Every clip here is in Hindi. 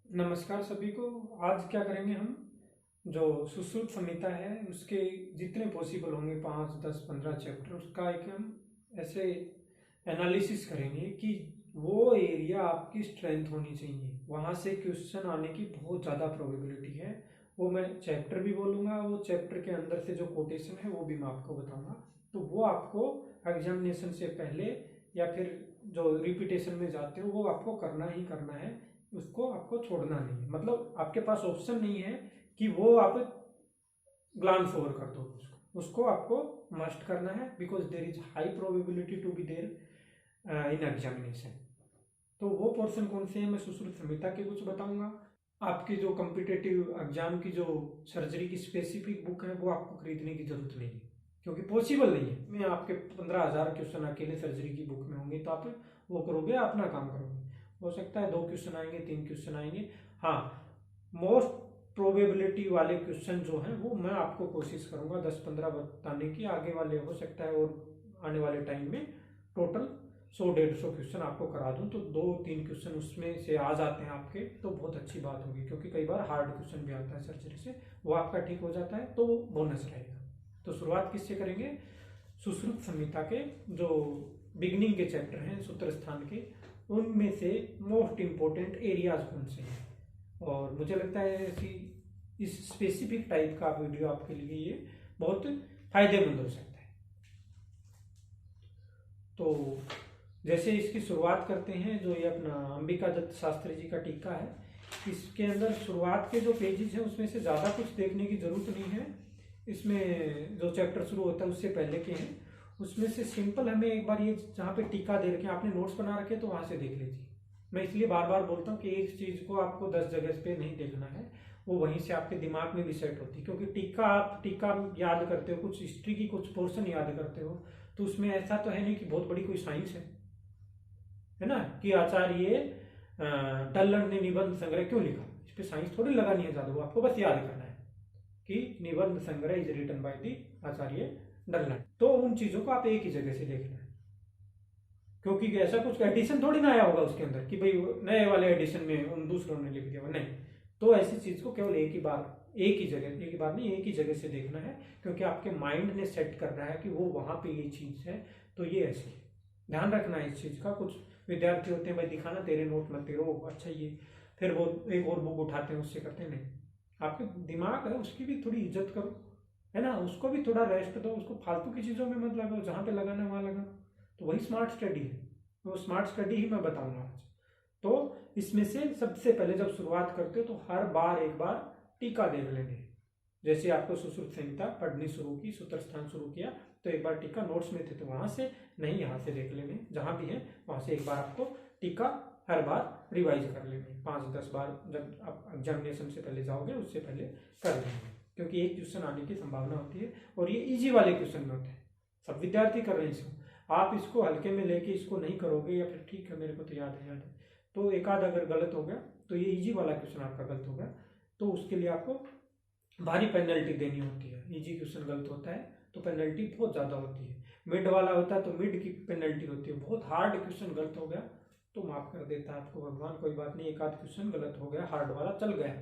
नमस्कार सभी को। आज क्या करेंगे हम, जो सुश्रुत संहिता है उसके जितने पॉसिबल होंगे 5, 10, 15 चैप्टर, उसका एक हम ऐसे एनालिसिस करेंगे कि वो एरिया आपकी स्ट्रेंथ होनी चाहिए, वहाँ से क्वेश्चन आने की बहुत ज़्यादा प्रोबेबिलिटी है। वो मैं चैप्टर भी बोलूँगा, वो चैप्टर के अंदर से जो कोटेशन है वो भी मैं आपको बताऊँगा। तो वो आपको एग्जामिनेशन से पहले या फिर जो रिपीटेशन में जाते हो वो आपको करना ही करना है, उसको आपको छोड़ना नहीं है। मतलब आपके पास ऑप्शन नहीं है कि वो आप ग्लांस ओवर कर दो, उसको आपको मस्ट करना है, because there is high probability to be there in examination. तो वो पोर्शन कौन से है, मैं सुश्रुत संहिता के कुछ बताऊंगा। आपकी जो कम्पिटेटिव एग्जाम की जो सर्जरी की स्पेसिफिक बुक है वो आपको खरीदने की जरूरत नहीं है, क्योंकि पॉसिबल नहीं है। मैं आपके 15,000 क्वेश्चन अकेले सर्जरी की बुक में होंगे तो आप वो करोगे, अपना काम करोगे। हो सकता है 2 क्वेश्चन आएंगे, 3 क्वेश्चन आएंगे। हाँ, मोस्ट प्रोबेबिलिटी वाले क्वेश्चन जो हैं वो मैं आपको कोशिश करूंगा 10-15 बताने की। आगे वाले हो सकता है और आने वाले टाइम में टोटल 100-150 क्वेश्चन आपको करा दूं, तो 2-3 क्वेश्चन उसमें से आ जाते हैं आपके तो बहुत अच्छी बात होगी, क्योंकि कई बार हार्ड क्वेश्चन भी आता है सर्जरी से, वो आपका ठीक हो जाता है तो वो बोनस रहेगा। तो शुरुआत किससे करेंगे, सुश्रुत संहिता के जो बिगनिंग के चैप्टर हैं सूत्र स्थान के, उनमें से मोस्ट इंपॉर्टेंट एरियाज कौन से हैं। और मुझे लगता है ऐसी इस स्पेसिफिक टाइप का वीडियो आपके लिए ये बहुत फायदेमंद हो सकता है। तो जैसे इसकी शुरुआत करते हैं, जो ये अपना अंबिका दत्त शास्त्री जी का टीका है, इसके अंदर शुरुआत के जो पेजेस हैं उसमें से ज़्यादा कुछ देखने की जरूरत नहीं है। इसमें जो चैप्टर शुरू होता है उससे पहले के हैं, उसमें से सिंपल हमें एक बार ये जहाँ पे टीका दे रखे हैं, आपने नोट्स बना रखे तो वहाँ से देख लीजिए। मैं इसलिए बार बार बोलता हूँ कि एक चीज़ को आपको 10 जगह पे नहीं देखना है, वो वहीं से आपके दिमाग में भी सेट होती है। क्योंकि टीका आप टीका याद करते हो, कुछ हिस्ट्री की कुछ पोर्शन याद करते हो, तो उसमें ऐसा तो है नहीं कि बहुत बड़ी कोई साइंस है ना, कि आचार्य डल्लन ने निबंध संग्रह क्यों लिखा, इस पे साइंस थोड़ी लगानी है ज्यादा, वो आपको बस याद करना है कि निबंध संग्रह इज रिटन बाय दी आचार्य डल्लन। तो उन चीजों को आप एक ही जगह से देखना है, क्योंकि ऐसा कुछ एडिशन थोड़ी ना आया होगा उसके अंदर कि भाई नए वाले एडिशन में उन दूसरों ने लिख दिया, नहीं। तो ऐसी चीज को केवल एक ही बार, एक ही जगह, एक ही बार नहीं, एक ही जगह से देखना है, क्योंकि आपके माइंड ने सेट कर रहा है कि वो वहां पे ये चीज है तो ये ऐसी है। ध्यान रखना है इस चीज का। कुछ विद्यार्थी होते हैं, भाई दिखाना तेरे नोट मत तेरे, अच्छा ये, फिर वो एक और बुक उठाते हैं उससे करते हैं, नहीं। आपके दिमाग है उसकी भी थोड़ी इज्जत करो, है ना, उसको भी थोड़ा रेस्ट दो, उसको फालतू की चीजों में मत लगाओ, जहां पे लगाना है वहां लगाओ। तो वही स्मार्ट स्टडी है, वो स्मार्ट स्टडी ही मैं बताऊंगा आज। तो इसमें से सबसे पहले जब शुरुआत करते हो तो हर बार एक बार टीका देख लेंगे। जैसे आपको सुश्रुत संहिता पढ़नी शुरू की, सूत्र स्थान शुरू किया, तो एक बार टीका नोट्स में थे तो वहां से नहीं, यहाँ से देख लेंगे, जहां भी है वहां से एक बार आपको टीका हर बार रिवाइज कर लेंगे। 5-10 बार जब आप एग्जामिनेशन से पहले जाओगे उससे पहले कर लेंगे, क्योंकि एक क्वेश्चन आने की संभावना होती है और ये इजी वाले क्वेश्चन में होते हैं। सब विद्यार्थी कर रहे हैं इसको, आप इसको हल्के में लेके इसको नहीं करोगे, या फिर ठीक है मेरे को तो याद है तो एक आध अगर गलत हो गया तो ये इजी वाला क्वेश्चन आपका गलत हो गया, तो उसके लिए आपको भारी पेनल्टी देनी होती है। इजी क्वेश्चन गलत होता है तो पेनल्टी बहुत ज़्यादा होती है, मिड वाला होता है तो मिड की पेनल्टी होती है। बहुत हार्ड क्वेश्चन गलत हो गया तो माफ कर देता है आपको भगवान, कोई बात नहीं, एक आध क्वेश्चन गलत हो गया हार्ड वाला चल गया।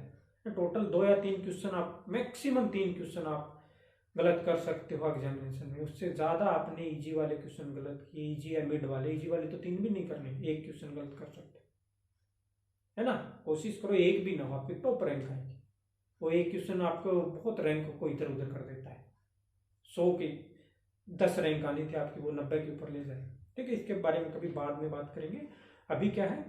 टोटल 2 या 3 क्वेश्चन आप, मैक्सिमम 3 क्वेश्चन आप गलत कर सकते हो एग्जामिनेशन में, उससे ज़्यादा आपने इजी वाले क्वेश्चन गलत किए, इजी या मिड वाले, इजी वाले तो 3 भी नहीं करने, एक क्वेश्चन गलत कर सकते है ना। कोशिश करो एक भी ना हो, आपकी टॉप रैंक आएगी। वो एक क्वेश्चन आपको बहुत रैंक को इधर उधर कर देता है, 100 की 10 रैंक आनी थी आपकी, वो 90 के ऊपर ले जाए। ठीक है, इसके बारे में कभी बाद में बात करेंगे। अभी क्या है,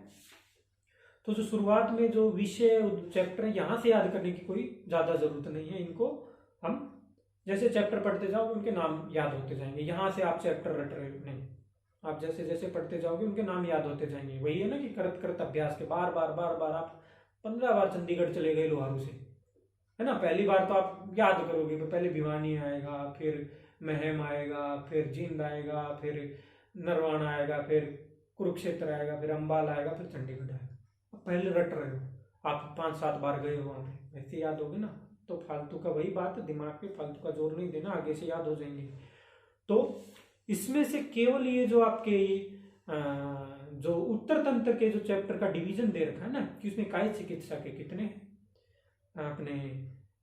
तो जो शुरुआत में जो विषय चैप्टर है यहाँ से याद करने की कोई ज्यादा जरूरत नहीं है। इनको हम जैसे चैप्टर पढ़ते जाओगे उनके नाम याद होते जाएंगे, यहाँ से आप चैप्टर रट रहे नहीं, आप जैसे जैसे पढ़ते जाओगे उनके नाम याद होते जाएंगे। वही है ना कि करत करत अभ्यास के, बार बार बार बार आप 15 बार चंडीगढ़ चले गए लोहारू से, है ना। पहली बार तो आप याद करोगे, तो पहले भिवानी आएगा, फिर महम आएगा, फिर जींद आएगा, फिर नरवाना आएगा, फिर कुरुक्षेत्र आएगा, फिर अंबाला आएगा, फिर चंडीगढ़ आएगा। आप पहले रट रहे हो, आप 5-7 बार गए हो वहां पे, वैसे याद होगे ना। तो फालतू का वही बात, दिमाग पे फालतू का जोर नहीं देना, आगे से याद हो जाएंगे। तो इसमें से केवल ये जो आपके जो उत्तर तंत्र के जो चैप्टर का डिवीजन दे रखा है ना कि उसमें काय चिकित्सा के कितने हैं, अपने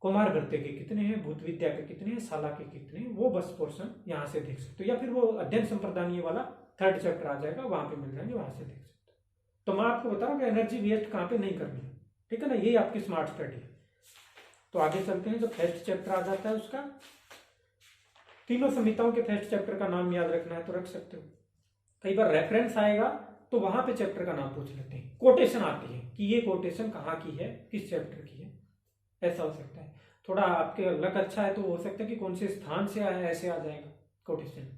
कुमार भृत्य के कितने हैं, भूत विद्या के कितने हैं, शाला के कितने हैं, वो बस पोर्शन यहाँ से देख सकते हो, या फिर वो अध्ययन संप्रदानीय वाला 3rd चैप्टर आ जाएगा, वहां पे मिल जाएंगे, वहां से देख सकते हो। तो मैं आपको बताऊं कि एनर्जी वेस्ट कहाँ पे नहीं करनी है, ठीक है ना, ये आपकी स्मार्ट स्टडी है। तो आगे चलते हैं, जो फर्स्ट चैप्टर आ जाता है उसका, तीनों संहिताओं के फर्स्ट चैप्टर का नाम याद रखना है तो रख सकते हो। कई बार रेफरेंस आएगा तो वहां पे चैप्टर का नाम पूछ लेते हैं, कोटेशन आती है कि ये कोटेशन कहाँ की है, किस चैप्टर की है, ऐसा हो सकता है। थोड़ा आपके लक अच्छा है तो हो सकता है कि कौन से स्थान से आया, ऐसे आ जाएगा कोटेशन।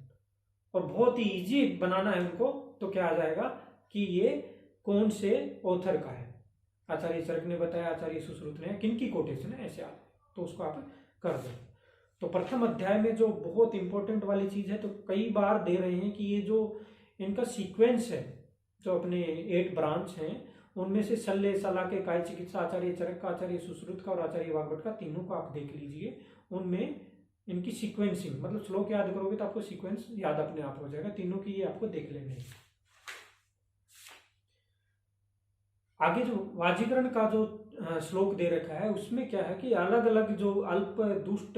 और बहुत ही इजी बनाना है उनको, तो क्या आ जाएगा कि ये कौन से ऑथर का है, आचार्य चरक ने बताया, आचार्य सुश्रुत ने, किनकी कोटेशन है, ऐसे आ जाए, तो उसको आप कर दो। तो प्रथम अध्याय में जो बहुत इंपॉर्टेंट वाली चीज है, तो कई बार दे रहे हैं कि ये जो इनका सीक्वेंस है, जो अपने 8 ब्रांच हैं, उनमें से शल्य, शाला के, काय चिकित्सा, आचार्य चरक का, आचार्य सुश्रुत का और आचार्य वाग्भट का, तीनों को आप देख लीजिए। उनमें इनकी सीक्वेंसिंग, मतलब श्लोक याद करोगे तो आपको सीक्वेंस याद अपने आप हो जाएगा, तीनों की ये आपको देख लेने हैं। आगे जो वाजीकरण का जो श्लोक दे रखा है, उसमें क्या है कि अलग अलग जो अल्प, दुष्ट,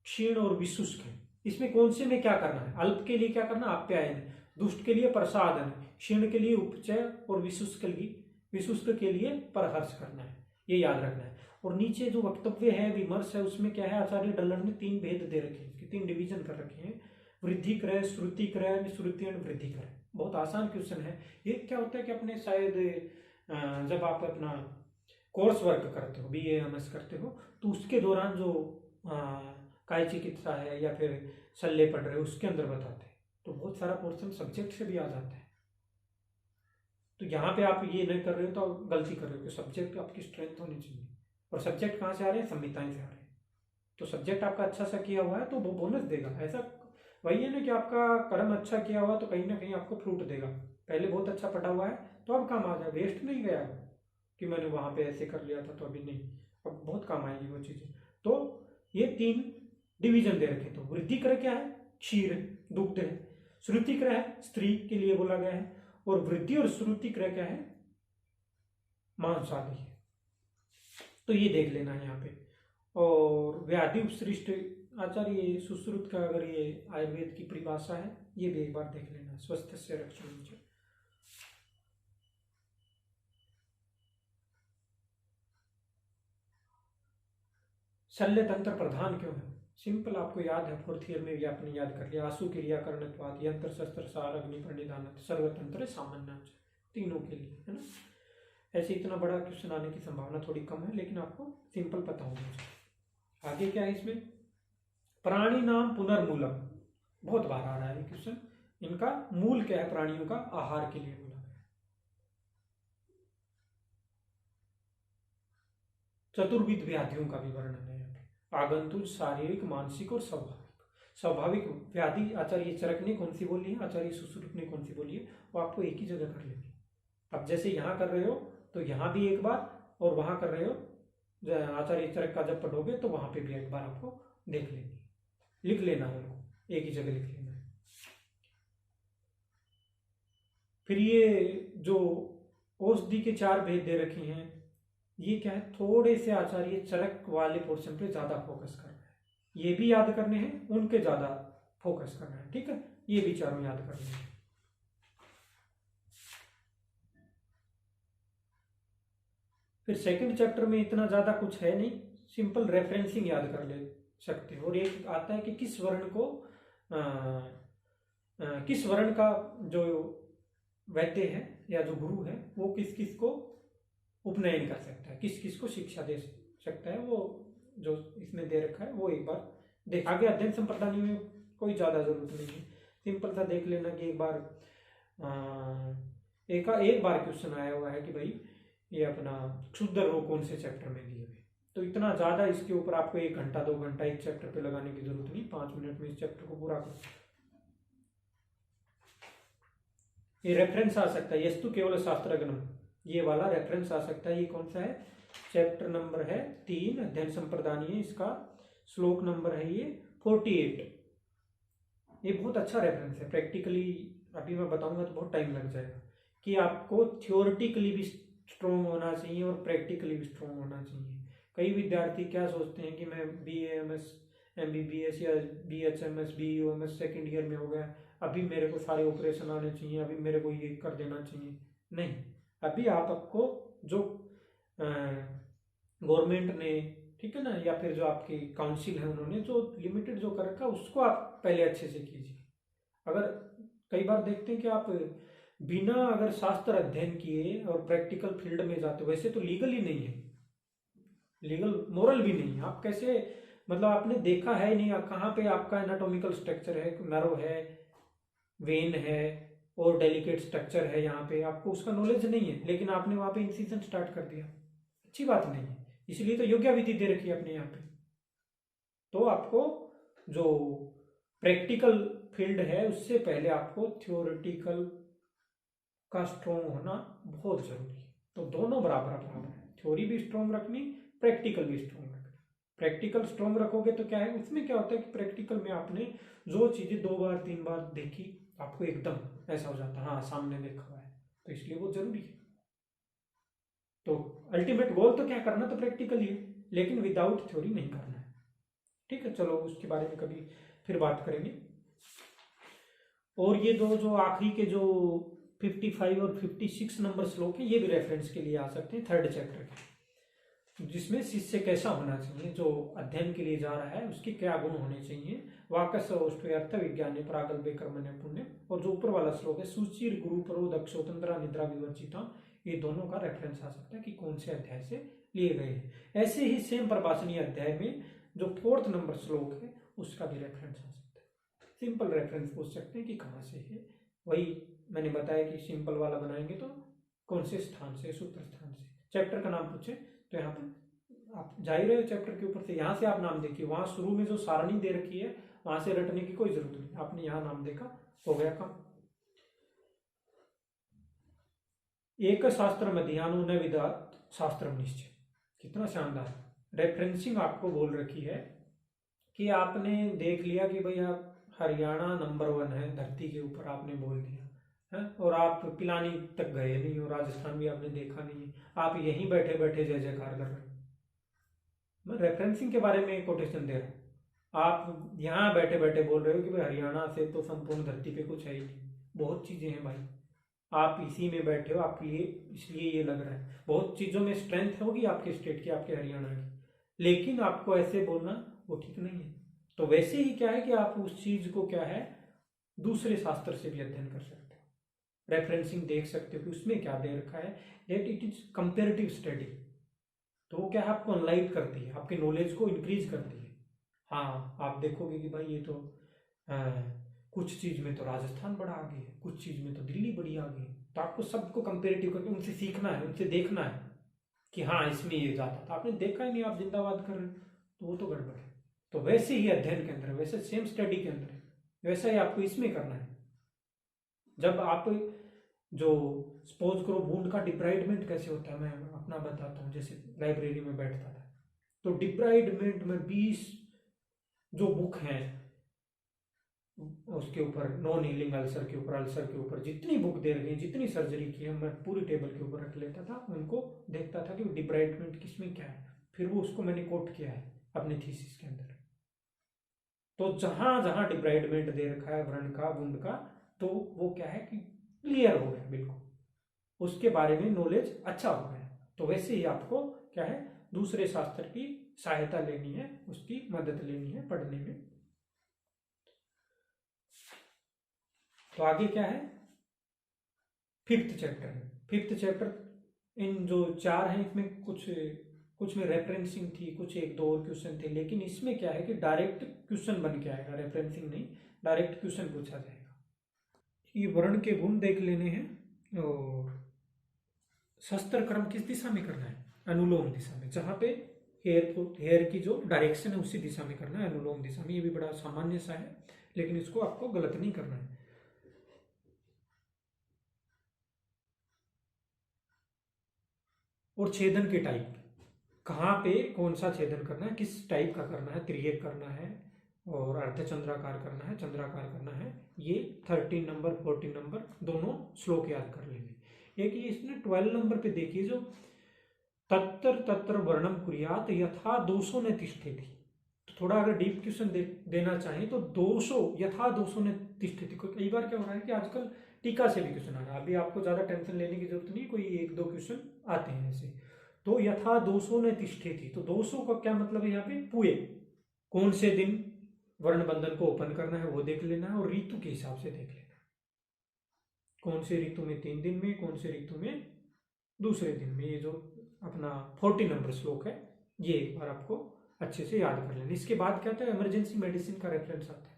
क्षीण और विशुष्क है, इसमें कौन से में क्या करना है। अल्प के लिए क्या करना, आप्यायन, दुष्ट के लिए प्रसादन, क्षीण के लिए उपचय और विशुष्क के लिए परहर्ष करना है, ये याद रखना है। और नीचे जो वक्तव्य है, विमर्श है, उसमें क्या है, आचार्य डल्लर ने 3 भेद दे रखे हैं, 3 डिवीजन कर रखे हैं, वृद्धि क्रय, श्रुति क्रय, श्रुति एंड वृद्धि क्रय। बहुत आसान क्वेश्चन है ये। क्या होता है कि अपने शायद जब आप अपना कोर्स वर्क करते हो, BA MS करते हो, तो उसके दौरान जो काय चिकित्सा है या फिर शल्य पढ़ रहे हो, उसके अंदर बताते हैं, तो बहुत सारा पोर्शन सब्जेक्ट से भी आ जाता है। तो यहाँ पे आप ये नहीं कर रहे हो तो आप गलती कर रहे हो, कि सब्जेक्ट आपकी स्ट्रेंथ होनी चाहिए। और सब्जेक्ट कहाँ से आ रहे हैं, संहिताएं से आ रहे हैं। तो सब्जेक्ट आपका अच्छा सा किया हुआ है तो वो बोनस देगा। ऐसा वही है ना कि आपका कर्म अच्छा किया हुआ तो कहीं ना कहीं आपको फ्रूट देगा। पहले बहुत अच्छा पढ़ा हुआ है तो अब काम आ जाए, वेस्ट नहीं गया कि मैंने वहां पे ऐसे कर लिया था तो अभी नहीं, अब बहुत काम आएगी वो चीजें। तो ये 3 डिवीजन दे रखे। तो वृद्धि क्रय क्या है, क्षीर दुग्ध है, श्रुति क्रय है, स्त्री के लिए बोला गया है, और वृद्धि और श्रुति क्रय क्या है, मांस आदि है। तो ये देख लेना है यहाँ पे। और व्याधि उपसृष्ट, आचार्य सुश्रुत का अगर ये आयुर्वेद की परिभाषा है, ये भी एक बार देख लेना, स्वस्थ से रक्षण। शल्य तंत्र प्रधान क्यों है, सिंपल आपको याद है, 4th ईयर में भी आपने याद कर लिया। आसु क्रिया कर्णत्वाद, यंत्र शस्त्र सार अग्नि प्रणिधान, सर्वतंत्र सामान्य, तीनों के लिए है ना। ऐसे इतना बड़ा क्वेश्चन आने की संभावना थोड़ी कम है, लेकिन आपको सिंपल पता होना चाहिए। आगे क्या है इसमें, प्राणी नाम पुनर्मूलम, बहुत बार आ रहा है क्वेश्चन। इनका मूल क्या है, प्राणियों का आहार के लिए बोला गया। चतुर्विध व्याधियों का भी वर्णन है यहाँ पे, आगंतुक, शारीरिक, मानसिक और स्वाभाविक। स्वाभाविक व्याधि आचार्य चरक ने कौन सी बोली है, आचार्य सुश्रुत ने कौन सी बोली है, वो आपको एक ही जगह कर लेनी। अब जैसे यहाँ कर रहे हो तो यहाँ भी एक बार, और वहां कर रहे हो आचार्य चरक का जब पढ़ोगे तो वहां पे भी एक बार आपको देख लेनी, लिख लेना है उनको, एक ही जगह लिख लेना है। फिर ये जो औषधि के 4 भेद दे रखे हैं, ये क्या है, थोड़े से आचार्य चरक वाले पोर्शन पे ज्यादा फोकस करना है, ये भी याद करने हैं, उनके ज्यादा फोकस करना है, ठीक है, ये भी चारों याद करने हैं। फिर 2nd चैप्टर में इतना ज्यादा कुछ है नहीं, सिंपल रेफरेंसिंग याद कर ले सकते हो। और एक आता है कि किस वर्ण को किस वर्ण का जो वैद्य है या जो गुरु है वो किस किस को उपनयन कर सकता है, किस किस को शिक्षा दे सकता है, वो जो इसमें दे रखा है वो एक बार देख। आगे अध्ययन संप्रदाय में कोई ज्यादा जरूरत नहीं है, सिंपल सा देख लेना कि एक बार एक बार क्वेश्चन आया हुआ है कि भाई ये अपना क्षुद्र रोग कौन से चैप्टर में दिए हुए। तो इतना ज्यादा इसके ऊपर आपको 1 घंटा 2 घंटा एक चैप्टर पे लगाने की जरूरत नहीं, 5 मिनट में इस चैप्टर को पूरा करो। ये रेफरेंस आ सकता है, यस्तु केवल शास्त्रज्ञम, ये वाला रेफरेंस आ सकता है। ये कौन सा है, चैप्टर नंबर है 3 अध्ययन संप्रदानीय, इसका श्लोक नंबर है ये 48। ये बहुत अच्छा रेफरेंस है, प्रैक्टिकली अभी मैं बताऊंगा तो बहुत टाइम लग जाएगा कि आपको थियोरेटिकली भी स्ट्रॉन्ग होना चाहिए और प्रैक्टिकली भी स्ट्रॉन्ग होना चाहिए। कई विद्यार्थी क्या सोचते हैं कि मैं BAMS MBBS या BHMS BUMS सेकेंड ईयर में हो गया, अभी मेरे को सारे ऑपरेशन आने चाहिए, अभी मेरे को ये कर देना चाहिए। नहीं, अभी आपको जो गवर्नमेंट ने, ठीक है ना, या फिर जो आपकी काउंसिल है उन्होंने जो लिमिटेड जो कर रखा उसको आप पहले अच्छे से कीजिए। अगर कई बार देखते हैं कि आप बिना अगर शास्त्र अध्ययन किए और प्रैक्टिकल फील्ड में जाते हो, वैसे तो लीगल ही नहीं है, लीगल मोरल भी नहीं है, आप कैसे, मतलब आपने देखा है नहीं कहाँ पे आपका एनाटॉमिकल स्ट्रक्चर है, नर्व है, वेन है और डेलिकेट स्ट्रक्चर है, यहाँ पे आपको उसका नॉलेज नहीं है, लेकिन आपने वहां पे इंसिजन स्टार्ट कर दिया, अच्छी बात नहीं है। इसलिए तो योग्य विधि दे रखी है अपने यहाँ पे। तो आपको जो प्रैक्टिकल फील्ड है उससे पहले आपको थियोरेटिकल का स्ट्रॉन्ग होना बहुत जरूरी है। तो दोनों बराबर बराबर है, थ्योरी भी स्ट्रॉन्ग रखनी, प्रैक्टिकल भी स्ट्रॉन्ग रखनी। प्रैक्टिकल स्ट्रॉन्ग रखोगे तो क्या है, उसमें क्या होता है कि प्रैक्टिकल में आपने जो चीजें 2 बार 3 बार देखी, आपको एकदम ऐसा हो जाता है हाँ सामने देखा हुआ है, तो इसलिए वो जरूरी है। तो अल्टीमेट गोल तो क्या करना, तो प्रैक्टिकल ही है, लेकिन विदाउट थ्योरी नहीं करना है। ठीक है, चलो उसके बारे में कभी फिर बात करेंगे। और ये दो जो आखिरी के जो 55 और 56 नंबर श्लोक है, ये भी रेफरेंस के लिए आ सकते हैं 3rd चैप्टर के, जिसमें शिष्य कैसा होना चाहिए, जो अध्ययन के लिए जा रहा है उसके क्या गुण होने चाहिए, वाकस अर्थ विज्ञान प्रागल्भ्य कर्मण्य पुण्य, और जो ऊपर वाला श्लोक है सुचिर गुरु परो दक्षोतंत्रा निद्रा विवर्जिता, ये दोनों का रेफरेंस आ सकता है कि कौन से अध्याय से लिए गए हैं। ऐसे ही सेम प्रभाषणीय अध्याय में जो 4th नंबर श्लोक है उसका भी रेफरेंस आ सकता है, सिंपल रेफरेंस पूछ सकते हैं कि कहाँ से है। वही मैंने बताया कि सिंपल वाला बनाएंगे तो कौन से स्थान से, सूत्र स्थान से। चैप्टर का नाम पूछे तो यहाँ पर आप जा ही रहे हो चैप्टर के ऊपर से, यहाँ से आप नाम देखिए, वहां शुरू में जो सारणी दे रखी है वहां से रटने की कोई जरूरत नहीं, आपने यहाँ नाम देखा, हो गया काम। एक शास्त्र में ध्यान न विदात शास्त्र निश्चय, कितना शानदार रेफरेंसिंग आपको बोल रखी है कि आपने देख लिया कि भाई आप हरियाणा नंबर 1 है धरती के ऊपर, आपने बोल दिया है, और आप पिलानी तक गए नहीं हो, राजस्थान भी आपने देखा नहीं है, आप यहीं बैठे बैठे जय जयकार कर रहे हो। मैं रेफरेंसिंग के बारे में कोटेशन दे रहा हूँ, आप यहाँ बैठे बैठे बोल रहे हो कि भाई हरियाणा से तो संपूर्ण धरती पे कुछ है ही नहीं, बहुत चीजें हैं भाई, आप इसी में बैठे हो, आपके लिए इसलिए ये लग रहा है, बहुत चीजों में स्ट्रेंथ होगी आपके स्टेट की, आपके हरियाणा की, लेकिन आपको ऐसे बोलना वो ठीक नहीं है। तो वैसे ही क्या है कि आप उस चीज को क्या है दूसरे शास्त्र से भी अध्ययन कर सकते हो, रेफरेंसिंग देख सकते हो कि उसमें क्या दे रखा है, that it is comparative study. तो वो क्या है आपको अनलाइट करती है, आपके नॉलेज को इंक्रीज करती है। हाँ आप देखोगे कि भाई ये तो कुछ चीज में तो राजस्थान बड़ा आगे है, कुछ चीज में तो दिल्ली बड़ी आगे है, तो आपको सबको कंपेरेटिव करके उनसे सीखना है, उनसे देखना है कि हाँ इसमें ये जाता था, आपने देखा ही नहीं, आप जिंदाबाद कर रहे हो, तो वो तो गड़बड़ है। तो वैसे ही अध्ययन के अंदर, वैसे सेम स्टडी के अंदर वैसा ही आपको इसमें करना है। जब आप जो सपोज करो वुंड का डिब्राइडमेंट कैसे होता है, मैं अपना बताता हूँ, जैसे लाइब्रेरी में बैठता था तो डिब्राइडमेंट में 20 जो बुक हैं उसके ऊपर, नॉन हीलिंग अल्सर के ऊपर, अल्सर के ऊपर जितनी बुक दे रही है, जितनी सर्जरी की है, मैं पूरी टेबल के ऊपर रख लेता था, उनको देखता था कि डिब्राइडमेंट किसमें क्या है, फिर वो उसको मैंने कोट किया है अपने थीसिस के अंदर। तो जहां जहां डिब्राइडमेंट दे रखा है व्रण का वुंड का, तो वो क्या है कि क्लियर हो गया बिल्कुल, उसके बारे में नॉलेज अच्छा हो गया। तो वैसे ही आपको क्या है दूसरे शास्त्र की सहायता लेनी है, उसकी मदद लेनी है पढ़ने में। तो आगे क्या है 5th चैप्टर में, 5th चैप्टर इन जो 4 हैं इसमें कुछ में रेफरेंसिंग थी, कुछ 1-2 और क्वेश्चन थे, लेकिन इसमें क्या है कि डायरेक्ट क्वेश्चन बन के आएगा, रेफरेंसिंग नहीं, डायरेक्ट क्वेश्चन पूछा जाएगा। ये वर्ण के गुण देख लेने हैं, और शस्त्र क्रम किस दिशा में करना है, अनुलोम दिशा में, जहां पे हेयर की जो डायरेक्शन है उसी दिशा में करना है, अनुलोम दिशा में। ये भी बड़ा सामान्य सा है, लेकिन इसको आपको गलत नहीं करना है। और छेदन के टाइप, कहाँ पे कौन सा छेदन करना है, किस टाइप का करना है, त्रियक करना है और अर्धचंद्राकार करना है, चंद्राकार करना है, ये 13 नंबर 14 नंबर दोनों श्लोक याद कर लेंगे। एक ये इसने 12 नंबर पे देखिए, जो तत्र तत्र वर्णम कुर्यात यथा 200 ने तिष्ठति। तो थोड़ा अगर डीप क्वेश्चन देना चाहें तो 200 यथा 200 ने तिष्ठति। कई बार क्या हो रहा है कि आजकल टीका से भी क्वेश्चन आ रहा है, अभी आपको ज्यादा टेंशन लेने की जरूरत नहीं, कोई 1-2 क्वेश्चन आते हैं ऐसे। तो यथा 200 ने तिष्ठति, तो 200 का क्या मतलब है यहाँ पे, पुए, कौन से दिन वर्ण बंधन को ओपन करना है वो देख लेना है, और ऋतु के हिसाब से देख लेना है, कौन से ऋतु में 3 दिन में, कौन से ऋतु में दूसरे दिन में। ये जो अपना 40 नंबर श्लोक है, ये एक बार आपको अच्छे से याद कर लेना। इसके बाद क्या था, इमरजेंसी मेडिसिन का रेफरेंस आता है।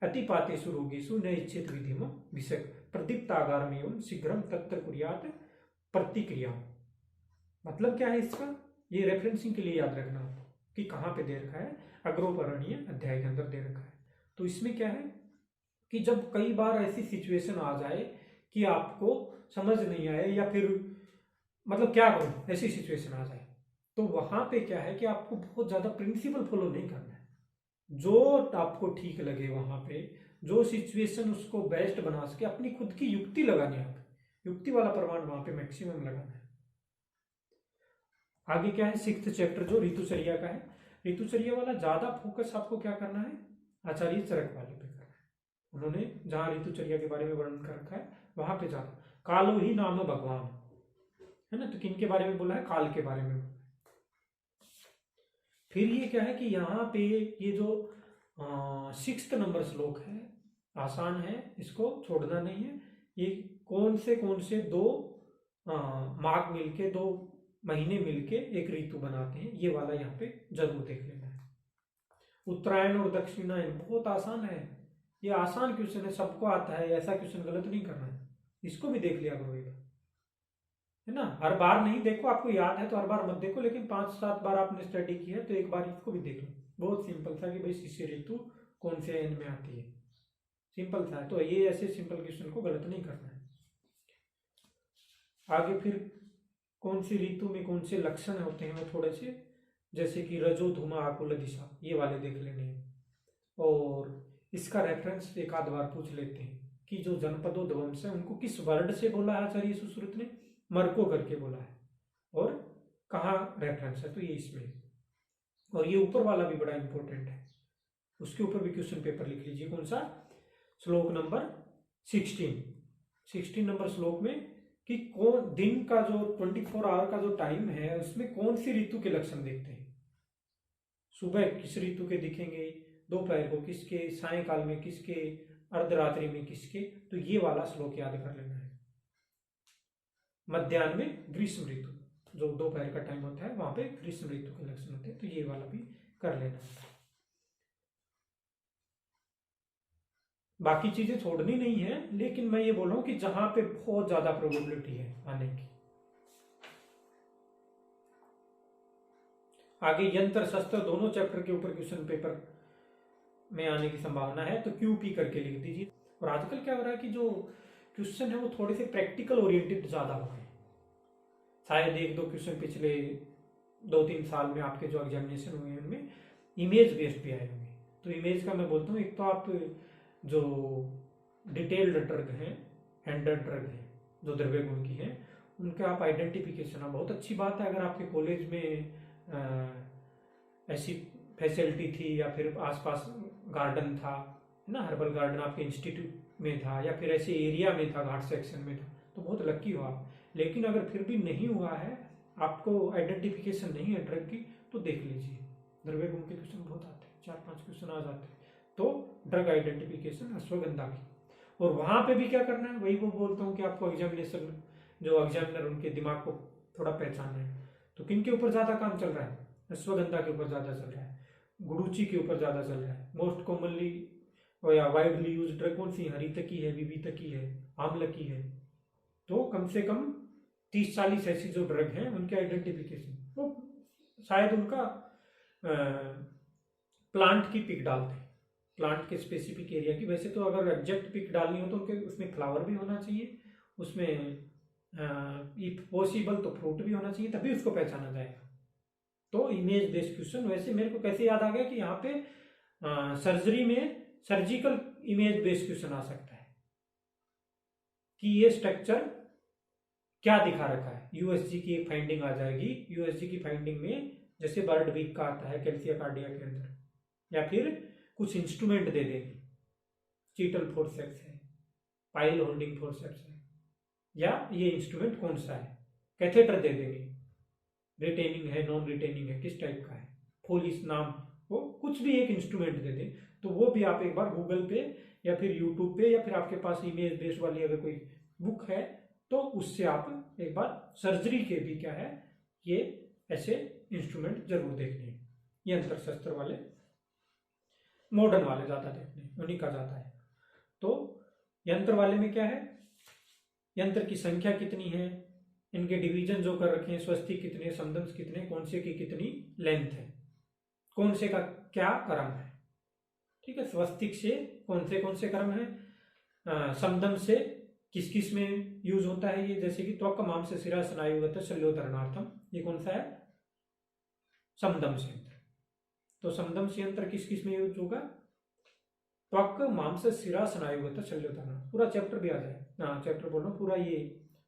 अतिपातेषु रोगेषु न इच्छित विधिम विषक प्रदीप्तागारमेवं शीघ्रम तत्र कुर्यात प्रतिक्रिया। मतलब क्या है इसका, ये रेफरेंसिंग के लिए याद रखना आपको कि कहाँ पे दे रखा है, अग्रोपरणीय अध्याय के अंदर दे रखा है। तो इसमें क्या है कि जब कई बार ऐसी सिचुएशन आ जाए कि आपको समझ नहीं आए, या फिर मतलब क्या करूं, ऐसी सिचुएशन आ जाए, तो वहां पे क्या है कि आपको बहुत ज्यादा प्रिंसिपल फॉलो नहीं करना है, जो आपको ठीक लगे वहां पे, जो सिचुएशन उसको बेस्ट बना सके, अपनी खुद की युक्ति लगानी है, युक्ति वाला प्रमाण वहां पे मैक्सिमम लगाना है। आगे क्या है, 6th चैप्टर जो ऋतुचर्या का है, ऋतुचर्या वाला ज्यादा फोकस आपको क्या करना है, आचार्य चरक वाले पे करना है। उन्होंने जहां ऋतुचर्या के बारे में वर्णन कर रखा है वहां पे ज्यादा, कालो ही नाम भगवान है ना, तो किन के बारे में बोला है, काल के बारे में। फिर ये क्या है कि यहाँ पे ये जो 6th नंबर श्लोक है, आसान है, इसको छोड़ना नहीं है। ये कौन से दो माघ मिलके, 2 महीने मिलके एक ऋतु बनाते हैं, ये वाला यहाँ पे जरूर देख लेना है। उत्तरायण और दक्षिणायन बहुत आसान है, ये आसान क्वेश्चन है, सबको आता है, ऐसा क्वेश्चन गलत नहीं करना है, इसको भी देख लिया करो एक, है ना। हर बार नहीं देखो, आपको याद है तो हर बार मत देखो, लेकिन 5-7 बार आपने स्टडी की है तो एक बार इसको भी देख लो। बहुत सिंपल था कि भाई शिष्य ऋतु कौन से एन में आती है, सिंपल था। तो ये ऐसे सिंपल क्वेश्चन को गलत नहीं करना है। आगे फिर कौन सी ऋतु में कौन से लक्षण होते हैं वो थोड़े से, जैसे कि रजो धूमा आकुल दिशा, ये वाले देख लेने हैं। और इसका रेफरेंस एक आध बार पूछ लेते हैं कि जो जनपदों ध्वंस है उनको किस वर्ड से बोला है आचार्य सुश्रुत ने, मरको करके बोला है, और कहाँ रेफरेंस है, तो ये इसमें। और ये ऊपर वाला भी बड़ा इंपॉर्टेंट है, उसके ऊपर भी क्वेश्चन पेपर लिख लीजिए। कौन सा, श्लोक नंबर 16 नंबर श्लोक में, कि कौन दिन का जो 24 आवर का जो टाइम है उसमें कौन सी ऋतु के लक्षण देखते हैं। सुबह किस ऋतु के दिखेंगे, दोपहर को किसके, सायकाल में किसके, अर्धरात्रि में किसके, तो ये वाला श्लोक याद कर लेना है। मध्याह्न में ग्रीष्म ऋतु, जो दोपहर का टाइम होता है वहां पे ग्रीष्म ऋतु के लक्षण होते हैं, तो ये वाला भी कर लेना है। बाकी चीजें छोड़नी नहीं है, लेकिन मैं ये बोल रहा हूं कि जहां पे बहुत ज्यादा प्रोबेबिलिटी है आने की। आगे यंत्र शस्त्र दोनों चैप्टर के ऊपर क्वेश्चन पेपर में आने की संभावना है, तो QP करके लिख दीजिए। और आजकल क्या हो रहा है कि जो क्वेश्चन है वो थोड़े से प्रैक्टिकल ओरिएंटेड ज्यादा हो गए, शायद 1-2 क्वेश्चन पिछले 2-3 साल में आपके जो एग्जामिनेशन हुए हैं उनमें इमेज बेस्ड भी आए होंगे। तो इमेज का मैं बोलता हूँ, एक तो आप जो डिटेल्ड ड्रग हैं, हैंडेड ड्रग हैं, जो द्रव्य गुण की हैं, उनका आप आइडेंटिफिकेशन, बहुत अच्छी बात है अगर आपके कॉलेज में ऐसी फैसिलिटी थी, या फिर आसपास गार्डन था, है ना, हर्बल गार्डन आपके इंस्टीट्यूट में था, या फिर ऐसे एरिया में था, घाट सेक्शन में था, तो बहुत लकी हो आप। लेकिन अगर फिर भी नहीं हुआ है, आपको आइडेंटिफिकेशन नहीं है ड्रग की, तो देख लीजिए, द्रव्य गुण के क्वेश्चन बहुत आते हैं, 4-5 क्वेश्चन आ जाते हैं। तो ड्रग आइडेंटिफिकेशन अश्वगंधा की, और वहां पे भी क्या करना है, वही वो बोलता हूँ कि आपको एग्जामिनेशन जो एग्जामिनर उनके दिमाग को थोड़ा पहचानना है। तो किन के ऊपर ज्यादा काम चल रहा है, अश्वगंधा के ऊपर ज्यादा चल रहा है, गुडुचि के ऊपर ज्यादा चल रहा है। मोस्ट कॉमनली या वाइडली यूज ड्रग कौन सी, हरितकी है, विवितकी है, आम्लकी है। तो कम से कम 30-40 ऐसी जो ड्रग हैं उनके आइडेंटिफिकेशन, वो शायद उनका प्लांट की पिक डालते हैं, प्लांट के स्पेसिफिक एरिया की। वैसे तो अगर एग्जैक्ट पिक डालनी हो तो उनके उसमें फ्लावर भी होना चाहिए, उसमें इफ पॉसिबल तो फ्रूट भी होना चाहिए, तभी उसको पहचाना जाएगा। तो इमेज बेस्ड क्वेश्चन, वैसे मेरे को कैसे याद आ गया कि यहाँ पे सर्जरी में सर्जिकल इमेज बेस्ड क्वेश्चन आ सकता है कि ये स्ट्रक्चर क्या दिखा रखा है। यूएसजी की एक फाइंडिंग आ जाएगी, यूएसजी की फाइंडिंग में जैसे बर्ड वीक का आता है कैल्सिया कार्डिया के अंदर, या फिर कुछ इंस्ट्रूमेंट दे देंगे, चीटल फोर्सेप्स है, पाइल होल्डिंग फोर्सेप्स है, या ये इंस्ट्रूमेंट कौन सा है, कैथेटर दे देंगे, रिटेनिंग है नॉन रिटेनिंग है किस टाइप का है, फोलिस नाम, वो कुछ भी एक इंस्ट्रूमेंट दे दें, तो वो भी आप एक बार गूगल पे या फिर यूट्यूब पे या फिर आपके पास इमेज बेस्ड वाली अगर कोई बुक है तो उससे आप एक बार सर्जरी के भी क्या है ये ऐसे इंस्ट्रूमेंट जरूर देखने हैं। यंत्र शस्त्र वाले मॉडर्न वाले ज्यादा देखने, उन्हीं का ज्यादा है। तो यंत्र वाले में क्या है, यंत्र की संख्या कितनी है, इनके डिवीजन जो कर रखे हैं, स्वस्तिक कितने, समदंश कितने, कौन से की कितनी लेंथ है, कौन से का क्या क्रम है, ठीक है। स्वस्तिक से कौन से क्रम है, समदंश से किस किस में यूज होता है ये, जैसे कि त्वक मांस शिरा स्नायुगत शल्योधरणार्थम, ये कौन सा है, समदंश यंत्र। तो समदंश यंत्र किस किस में यूज होगा, त्वक मांस शिरा स्नायुगत शल्योधरण, पूरा चैप्टर भी आ जाए, हाँ चैप्टर बोल रहा हूँ, पूरा ये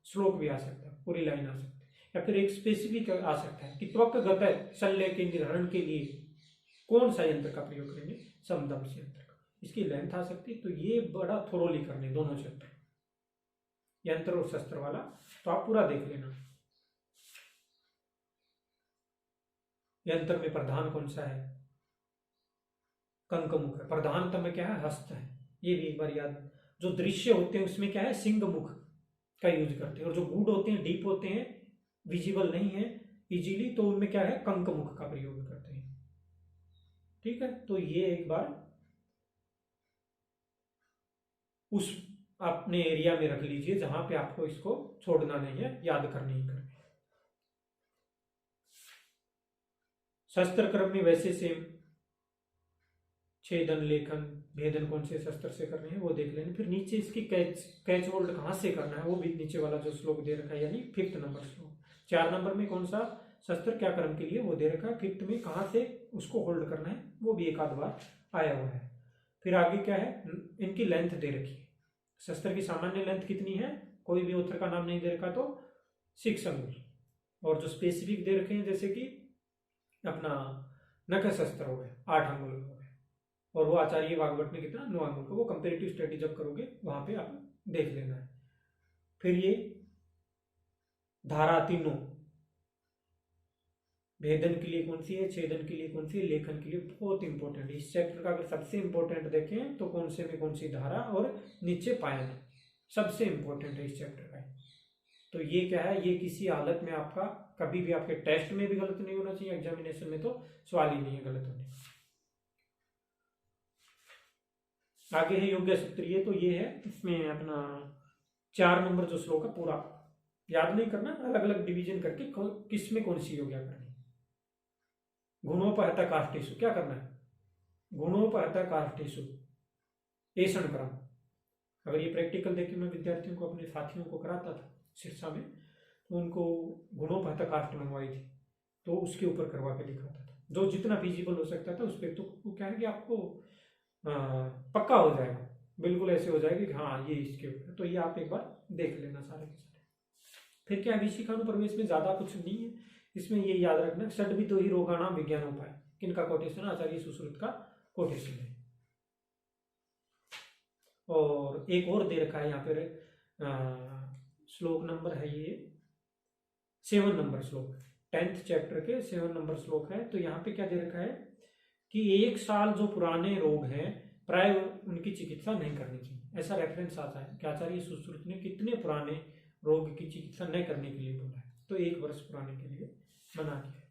श्लोक भी आ सकता है, पूरी लाइन आ सकती है, या फिर एक स्पेसिफिक आ सकता है कि त्वक गत शल्य के निर्हरण के लिए कौन सा यंत्र का प्रयोग करेंगे, समदंश यंत्र का, इसकी लेंथ आ सकती है। तो ये बड़ा थोरोली करने दोनों चैप्टर, यंत्र और शस्त्र वाला, तो आप पूरा देख लेना। यंत्र में प्रधान कौन सा है, कंकमुख है, प्रधानतम में क्या है, हस्त है, ये भी एक बार याद। जो दृश्य होते हैं उसमें क्या है, सिंह मुख का यूज करते हैं, और जो गूढ़ होते हैं, डीप होते हैं, विजिबल नहीं है इजीली, तो उनमें क्या है, कंकमुख का प्रयोग करते हैं, ठीक है। तो ये एक बार उस अपने एरिया में रख लीजिए जहां पे आपको इसको छोड़ना नहीं है, याद करनी ही करनी है। शस्त्र क्रम में वैसे सेम, छेदन लेखन भेदन कौन से शस्त्र से करने हैं वो देख लेंगे। फिर नीचे इसकी कैच होल्ड कहाँ से करना है वो भी नीचे वाला जो श्लोक दे रखा है, यानी 5th नंबर श्लोक। 4 नंबर में कौन सा शस्त्र क्या क्रम के लिए वो दे रखा है, 5th में कहाँ से उसको होल्ड करना है वो भी एक आध बार आया हुआ है। फिर आगे क्या है, इनकी लेंथ दे रखी है, शस्त्र की सामान्य लेंथ कितनी है, कोई भी ऑथर का नाम नहीं दे रखा तो 6 अंगुल, और जो स्पेसिफिक दे रखे हैं जैसे कि अपना नख शस्त्र हो गए 8 अंगुल हो गए, और वो आचार्य वाग्भट ने कितना 9 अंगुल को, वो कंपेरेटिव स्टडी जब करोगे वहां पे आप देख लेना है। फिर ये धारा तीनों, भेदन के लिए कौन सी है, छेदन के लिए कौन सी है, लेखन के लिए बहुत इंपॉर्टेंट है। इस चैप्टर का अगर सबसे इंपॉर्टेंट देखें तो कौन से में कौन सी धारा, और नीचे पायन सबसे इंपॉर्टेंट है इस चैप्टर का। तो ये क्या है, ये किसी हालत में आपका कभी भी आपके टेस्ट में भी गलत नहीं होना चाहिए, एग्जामिनेशन में तो सवाल ही नहीं है गलत होने। आगे है योग्य सूत्रीय, तो ये है, इसमें अपना 4 नंबर जो श्लोक है पूरा याद नहीं करना, अलग अलग डिवीजन करके किस में कौन सी योग्य करनी। गुणोपहता काष्ठेषु क्या करना है, गुणोपहता काष्ठेषु एषण क्रम। अगर ये प्रैक्टिकल देखिए मैं विद्यार्थियों को अपने साथियों को कराता था शिक्षा में, तो उनको गुणोपहता काष्ठ मंगवाई थी, तो उसके ऊपर करवा के दिखाता था, जो जितना फिजिबल हो सकता था उस पर। तो क्या है कि आपको पक्का हो जाएगा, बिल्कुल ऐसे हो जाएगा कि हाँ ये इसके ऊपर, तो ये आप एक बार देख लेना सारे के सारे। फिर क्या विशिखानु प्रवेश में ज्यादा कुछ नहीं है, इसमें ये याद रखना षड भी तो ही रोगाणाम विज्ञानोपाय, किनका कोटेशन, आचार्य सुश्रुत का कोटेशन है। और एक और दे रखा है यहाँ पर श्लोक नंबर है ये 7 नंबर श्लोक, 10th चैप्टर के 7 नंबर श्लोक है। तो यहाँ पे क्या दे रखा है कि 1 साल जो पुराने रोग हैं प्राय उनकी चिकित्सा नहीं करनी चाहिए। ऐसा रेफरेंस आता है कि आचार्य सुश्रुत ने कितने पुराने रोग की चिकित्सा न करने के लिए बोला है, तो 1 वर्ष पुराने के लिए मना किया है।